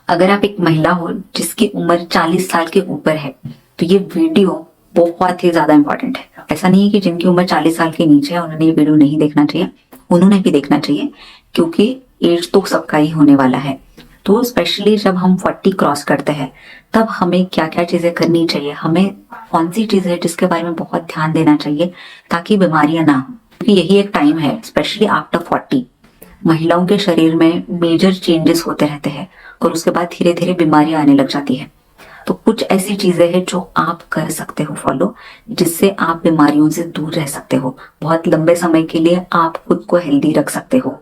अगर आप एक महिला हो जिसकी उम्र 40 साल के ऊपर है तो ये वीडियो बहुत ही ज्यादा इंपॉर्टेंट है। ऐसा नहीं है कि जिनकी उम्र 40 साल के नीचे है उन्होंने ये वीडियो नहीं देखना चाहिए, उन्होंने भी देखना चाहिए, क्योंकि एज तो सबका ही होने वाला है। तो स्पेशली जब हम 40 क्रॉस करते हैं तब हमें क्या क्या चीजें करनी चाहिए, हमें कौन सी चीज है जिसके बारे में बहुत ध्यान देना चाहिए ताकि बीमारियां ना हो। क्योंकि यही एक टाइम है, स्पेशली आफ्टर 40 महिलाओं के शरीर में मेजर चेंजेस होते रहते हैं और उसके बाद धीरे धीरे बीमारियां आने लग जाती है। तो कुछ ऐसी चीजें हैं जो आप कर सकते हो फॉलो, जिससे आप बीमारियों से दूर रह सकते हो, बहुत लंबे समय के लिए आप खुद को हेल्दी रख सकते हो।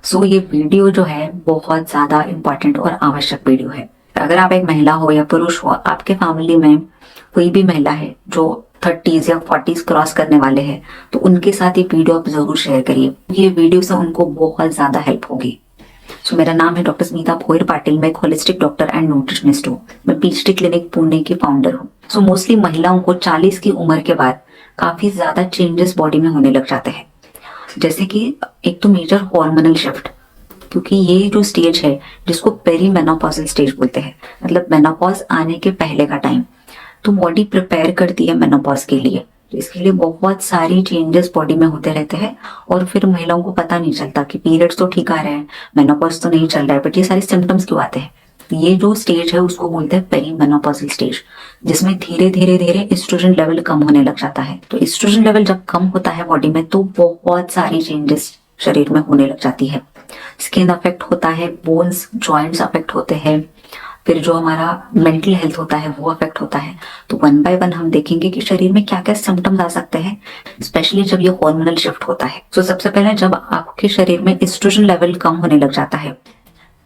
सो ये वीडियो जो है बहुत ज्यादा इंपॉर्टेंट और आवश्यक वीडियो है। अगर आप एक महिला हो या पुरुष हो, आपके फैमिली में कोई भी महिला है जो 30s या 40s क्रॉस करने वाले हैं, तो उनके साथ ये वीडियो आप जरूर शेयर करिए। ये वीडियो से उनको बहुत ज्यादा हेल्प होगी। सो मेरा नाम है डॉक्टर स्मिता भोयर पाटिल। मैं एक होलिस्टिक डॉक्टर एंड न्यूट्रिशनिस्ट हूँ। मैं पीएचडी क्लिनिक पुणे की फाउंडर हूँ। सो मोस्टली महिलाओं को 40 की उम्र के बाद काफी ज्यादा चेंजेस बॉडी में होने लग जाते हैं, जैसे कि एक तो मेजर हार्मोनल शिफ्ट, क्योंकि ये जो स्टेज है जिसको पेरी मेनोपॉजल स्टेज बोलते हैं, मतलब मेनोपॉज आने के पहले का टाइम, तो बॉडी प्रिपेयर करती है मेनोपॉज के लिए। तो इसके लिए बहुत सारी चेंजेस बॉडी में होते रहते हैं और फिर महिलाओं को पता नहीं चलता कि पीरियड्स तो ठीक आ रहे हैं, मेनोपॉज तो नहीं चल रहा है, बट ये सारे सिम्टम्स क्यों आते हैं। तो ये जो स्टेज है उसको बोलते हैं पेरी मेनोपॉजल स्टेज, जिसमें धीरे धीरे धीरे एस्ट्रोजन लेवल कम होने लग जाता है। तो एस्ट्रोजन लेवल जब कम होता है बॉडी में तो बहुत सारी चेंजेस शरीर में होने लग जाती है। स्किन अफेक्ट होता है, बोन्स जॉइंट्स अफेक्ट होते हैं, फिर जो हमारा मेंटल हेल्थ होता है वो अफेक्ट होता है। तो वन बाय वन हम देखेंगे कि शरीर में क्या क्या सिम्टम्स आ सकते हैं, स्पेशली जब ये हार्मोनल शिफ्ट होता है। तो सबसे पहले जब आपके शरीर में एस्ट्रोजन लेवल कम होने लग जाता है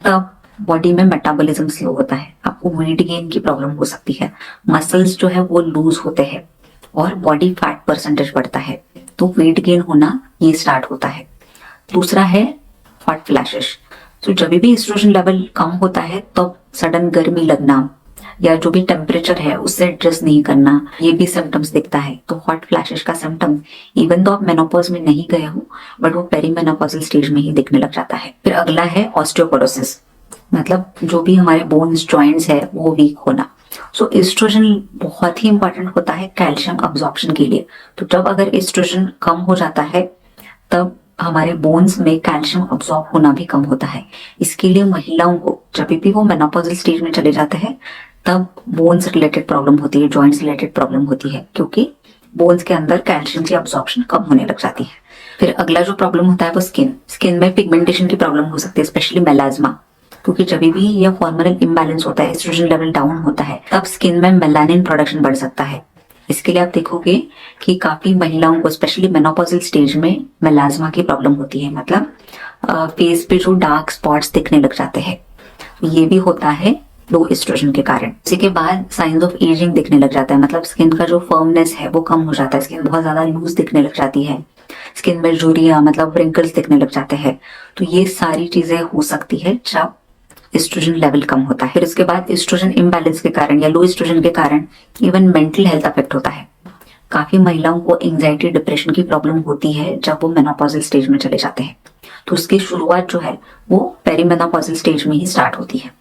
तब बॉडी में मेटाबॉलिज्म स्लो होता है, आपको वेट गेन की प्रॉब्लम हो सकती है, मसल्स जो है वो लूज होते हैं और बॉडी फैट परसेंटेज बढ़ता है, तो वेट गेन होना ये स्टार्ट होता है। दूसरा है हॉट फ्लैशेस। तो जब भी एस्ट्रोजन लेवल कम होता है तो सडन गर्मी लगना या जो भी टेम्परेचर है उससे एडजस्ट नहीं करना, ये भी सिम्टम्स दिखता है। तो हॉट फ्लैशेस का सिम्टम इवन तो आप मेनोपॉज में नहीं गए हो बट वो पेरीमेनोपॉजल स्टेज में ही दिखने लग जाता है। फिर अगला है ऑस्टियोपोरोसिस, मतलब जो भी हमारे बोन्स जॉइंट्स है वो वीक होना। सो एस्ट्रोजन बहुत ही इंपॉर्टेंट होता है कैल्शियम अब्जॉर्प्शन के लिए। तो जब अगर एस्ट्रोजन कम हो जाता है तब हमारे बोन्स में कैल्शियम अब्सॉर्ब होना भी कम होता है। इसके लिए महिलाओं को जब भी वो मेनोपॉजल स्टेज में चले जाते हैं तब बोन्स रिलेटेड प्रॉब्लम होती है, जॉइंट्स रिलेटेड प्रॉब्लम होती है, क्योंकि बोन्स के अंदर कैल्शियम की अब्सॉर्प्शन कम होने लग जाती है। फिर अगला जो प्रॉब्लम होता है वो स्किन में पिगमेंटेशन की प्रॉब्लम हो सकती है, स्पेशली मेलाज्मा, क्योंकि जब भी ये हार्मोनल इम्बैलेंस होता है, एस्ट्रोजन लेवल डाउन होता है, तब स्किन में मेलानिन प्रोडक्शन बढ़ सकता है। इसके लिए आप देखोगे कि काफी महिलाओं को स्पेशली मेनोपॉजल स्टेज में मेलाज्मा की प्रॉब्लम होती है, मतलब फेस पे जो डार्क स्पॉट्स दिखने लग जाते हैं, ये भी होता है लो एस्ट्रोजन के कारण। इसी के बाद साइंस ऑफ एजिंग दिखने लग जाता है, मतलब स्किन का जो फर्मनेस है वो कम हो जाता है, स्किन बहुत ज्यादा लूज दिखने लग जाती है, स्किन में झुर्रियां मतलब रिंकल्स दिखने लग जाते हैं। तो ये सारी चीजें हो सकती है जब एस्ट्रोजन लेवल कम होता है। फिर इसके बाद एस्ट्रोजन इम्बैलेंस के कारण या लो एस्ट्रोजन के कारण इवन मेंटल हेल्थ अफेक्ट होता है। काफी महिलाओं को एंजाइटी डिप्रेशन की प्रॉब्लम होती है जब वो मेनोपॉजल स्टेज में चले जाते हैं। तो उसकी शुरुआत जो है वो पेरीमेनोपॉजल स्टेज में ही स्टार्ट होती है।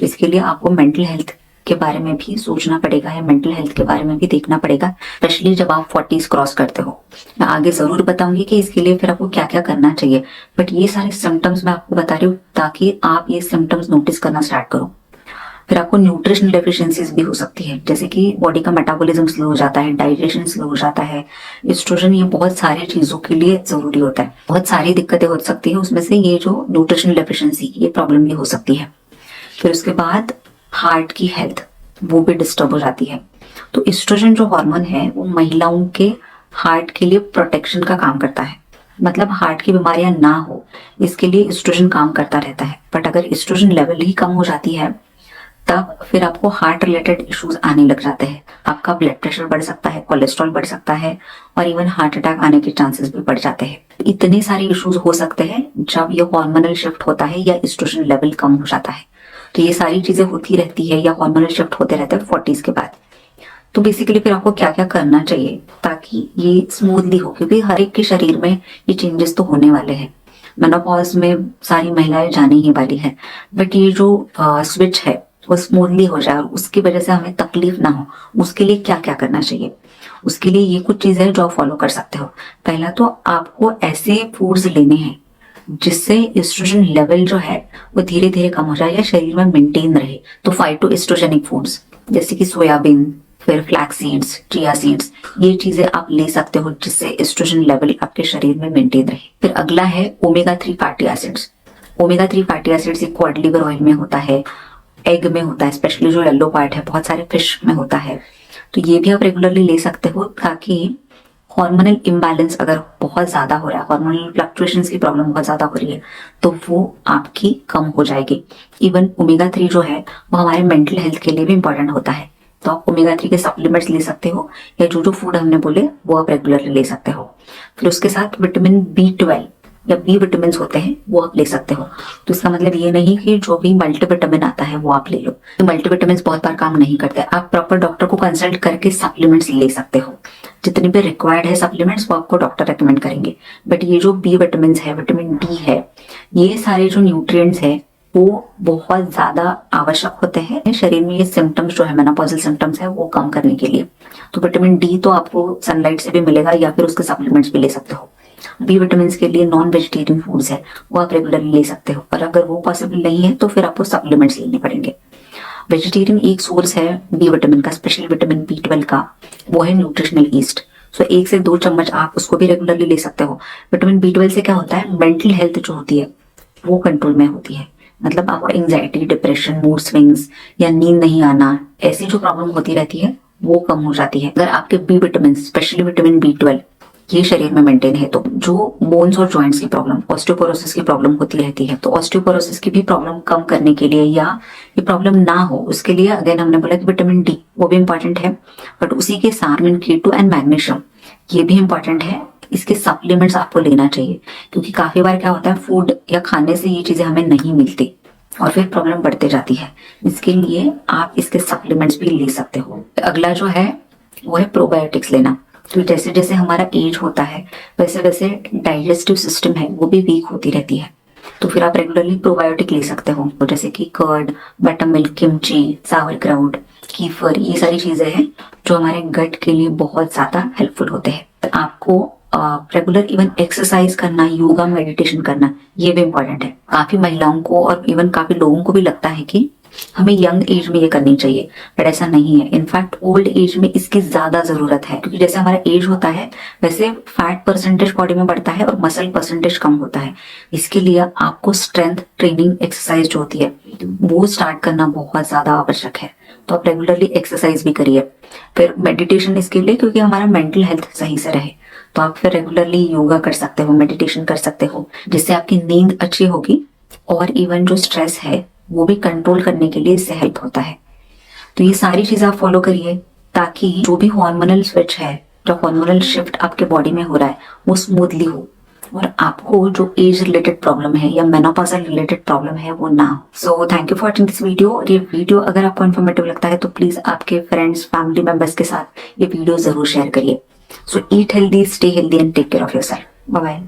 इसके लिए आपको मेंटल हेल्थ के बारे में भी सोचना पड़ेगा या मेंटल हेल्थ के बारे में भी देखना पड़ेगा, स्पेशली जब आप 40s क्रॉस करते हो। मैं आगे जरूर बताऊंगी कि इसके लिए फिर आपको क्या क्या करना चाहिए, बट ये सारे सिम्टम्स मैं आपको बता रही हूँ ताकि आप ये सिम्टम्स नोटिस करना स्टार्ट करो। फिर आपको न्यूट्रिशनल डेफिशिएंसीज भी हो सकती है, जैसे कि बॉडी का मेटाबॉलिज्म स्लो हो जाता है, डाइजेशन स्लो हो जाता है, एस्ट्रोजन ये बहुत सारी चीजों के लिए जरूरी होता है। बहुत सारी दिक्कतें हो सकती है, उसमें से ये जो न्यूट्रिशनल डेफिशिएंसी ये प्रॉब्लम भी हो सकती है। फिर उसके बाद हार्ट की हेल्थ वो भी डिस्टर्ब हो जाती है। तो एस्ट्रोजन जो हार्मोन है वो महिलाओं के हार्ट के लिए प्रोटेक्शन का काम करता है, मतलब हार्ट की बीमारियां ना हो इसके लिए एस्ट्रोजन काम करता रहता है। बट अगर एस्ट्रोजन लेवल ही कम हो जाती है तब फिर आपको हार्ट रिलेटेड इश्यूज आने लग जाते हैं। आपका ब्लड प्रेशर बढ़ सकता है, कोलेस्ट्रॉल बढ़ सकता है और इवन हार्ट अटैक आने के चांसेस भी बढ़ जाते हैं। इतने सारे इश्यूज हो सकते हैं जब ये हार्मोनल शिफ्ट होता है या एस्ट्रोजन लेवल कम हो जाता है। तो ये सारी चीजें होती रहती है या हार्मोनल शिफ्ट होते रहते हैं 40s के बाद। तो बेसिकली फिर आपको क्या क्या करना चाहिए ताकि ये स्मूथली हो, क्योंकि हर एक के शरीर में ये चेंजेस तो होने वाले हैं। मेनोपॉज में सारी महिलाएं जाने ही वाली है, बट ये जो स्विच है वो स्मूथली हो जाए और उसकी वजह से हमें तकलीफ ना हो, उसके लिए क्या क्या करना चाहिए। उसके लिए ये कुछ चीजें जो आप फॉलो कर सकते हो। पहला तो आपको ऐसे फूड्स लेने हैं जिससे एस्ट्रोजन लेवल जो है वो धीरे धीरे कम हो जाए या शरीर में मेंटेन रहे। तो फाइटो एस्ट्रोजेनिक फूड्स जैसे कि सोयाबीन, फिर फ्लैक्स सीड्स, चिया सीड्स, ये चीजें आप ले सकते हो जिससे एस्ट्रोजन लेवल आपके शरीर में मेंटेन रहे। फिर अगला है omega 3 fatty acids. Omega 3 fatty acids एक क्वाड लिवर ऑयल में होता है, एग में होता है, स्पेशली जो येलो पार्ट है, बहुत सारे फिश में होता है। तो ये भी आप रेगुलरली ले सकते हो ताकि हार्मोनल इम्बैलेंस अगर बहुत ज्यादा हो रहा है, हार्मोनल फ्लक्चुएशंस की प्रॉब्लम बहुत ज्यादा हो रही है, तो वो आपकी कम हो जाएगी। इवन ओमेगा 3 जो है वो हमारे मेंटल हेल्थ के लिए भी इंपॉर्टेंट होता है। तो आप ओमेगा 3 के सप्लीमेंट्स ले सकते हो या जो जो फूड हमने बोले वो आप रेगुलरली ले सकते हो। फिर उसके साथ विटामिन B12 या बी विटामिन होते हैं वो आप ले सकते हो। तो इसका मतलब ये नहीं कि जो भी मल्टीविटामिन आता है वो आप ले लो। तो मल्टीविटामिन बहुत बार काम नहीं करते, आप प्रॉपर डॉक्टर को कंसल्ट करके सप्लीमेंट्स ले सकते हो। जितने भी रिक्वायर्ड है सप्लीमेंट्स वो आपको डॉक्टर रेकमेंड करेंगे। बट ये जो बी विटामिन है, विटामिन डी है, ये सारे जो न्यूट्रिएंट्स है वो बहुत ज्यादा आवश्यक होते हैं शरीर में ये सिम्टम्स जो है, मेनोपॉजल सिम्टम्स है, वो कम करने के लिए। तो विटामिन डी तो आपको सनलाइट से भी मिलेगा या फिर उसके सप्लीमेंट्स भी ले सकते हो। बी विटामिन के लिए नॉन वेजिटेरियन फूड्स है वो आप रेगुलरली ले सकते हो, और अगर वो पॉसिबल नहीं है तो फिर आपको सप्लीमेंट्स लेने पड़ेंगे। वेजिटेरियन एक सोर्स है बी विटामिन का, स्पेशली विटामिन B12 का, वो है न्यूट्रिशनल ईस्ट। सो 1 से 2 चम्मच आप उसको भी रेगुलरली ले सकते हो। विटामिन B12 से क्या होता है, मेंटल हेल्थ जो होती है वो कंट्रोल में होती है। मतलब आपको एंजाइटी, डिप्रेशन, मूड स्विंग्स या नींद नहीं आना, ऐसी जो प्रॉब्लम होती रहती है वो कम हो जाती है अगर आपके B vitamin, specially vitamin B12 ये शरीर में मेंटेन है। तो जो बोन्स और जॉइंट्स की प्रॉब्लम, ऑस्टियोपोरोसिस की प्रॉब्लम होती रहती है, तो ऑस्टियोपोरोसिस की भी प्रॉब्लम कम करने के लिए या ये प्रॉब्लम ना हो उसके लिए अगेन हमने बोला कि विटामिन डी वो भी इंपॉर्टेंट है, बट उसी के साथ विटामिन K2 एंड मैग्नीशियम ये भी इंपॉर्टेंट है। इसके सप्लीमेंट्स आपको लेना चाहिए क्योंकि काफी बार क्या होता है फूड या खाने से ये चीजें हमें नहीं मिलती और फिर प्रॉब्लम बढ़ते जाती है। इसके लिए आप इसके सप्लीमेंट्स भी ले सकते हो। अगला जो है वो है प्रोबायोटिक्स लेना। तो जैसे जैसे हमारा एज होता है वैसे वैसे डाइजेस्टिव सिस्टम है वो भी वीक होती रहती है, तो फिर आप रेगुलरली प्रोबायोटिक ले सकते हो। तो जैसे कि curd, butter milk, kimchi, sauerkraut, kefir, ये सारी चीजें हैं जो हमारे गट के लिए बहुत ज्यादा हेल्पफुल होते हैं। आपको रेगुलर इवन एक्सरसाइज करना, योगा, मेडिटेशन करना ये भी इंपॉर्टेंट है। काफी महिलाओं को और इवन काफी लोगों को भी लगता है कि हमें यंग एज में ये करनी चाहिए, बट ऐसा नहीं है। इनफैक्ट ओल्ड एज में इसकी ज्यादा जरूरत है क्योंकि जैसे हमारा एज होता है वैसे फैट परसेंटेज बॉडी में बढ़ता है और मसल परसेंटेज कम होता है। इसके लिए आपको स्ट्रेंथ ट्रेनिंग एक्सरसाइज जो होती है वो स्टार्ट करना बहुत ज्यादा आवश्यक है। तो आप रेगुलरली एक्सरसाइज भी करिए। फिर मेडिटेशन इसके लिए क्योंकि हमारा मेंटल हेल्थ सही से रहे, तो आप फिर रेगुलरली योगा कर सकते हो, मेडिटेशन कर सकते हो, जिससे आपकी नींद अच्छी होगी और इवन जो स्ट्रेस है वो भी कंट्रोल करने के लिए इससे हेल्प होता है। तो ये सारी चीजें आप फॉलो करिए ताकि जो भी हार्मोनल स्विच है, जो हार्मोनल शिफ्ट आपके बॉडी में हो रहा है वो स्मूथली हो और आपको जो एज रिलेटेड प्रॉब्लम है या मेनोपॉजल रिलेटेड प्रॉब्लम है वो ना हो। So thank you for watching this video. और ये वीडियो अगर आपको इन्फॉर्मेटिव लगता है तो प्लीज आपके फ्रेंड्स, फैमिली मेंबर्स के साथ ये वीडियो जरूर शेयर करिए। So eat healthy, stay healthy and take care of yourself. Bye bye.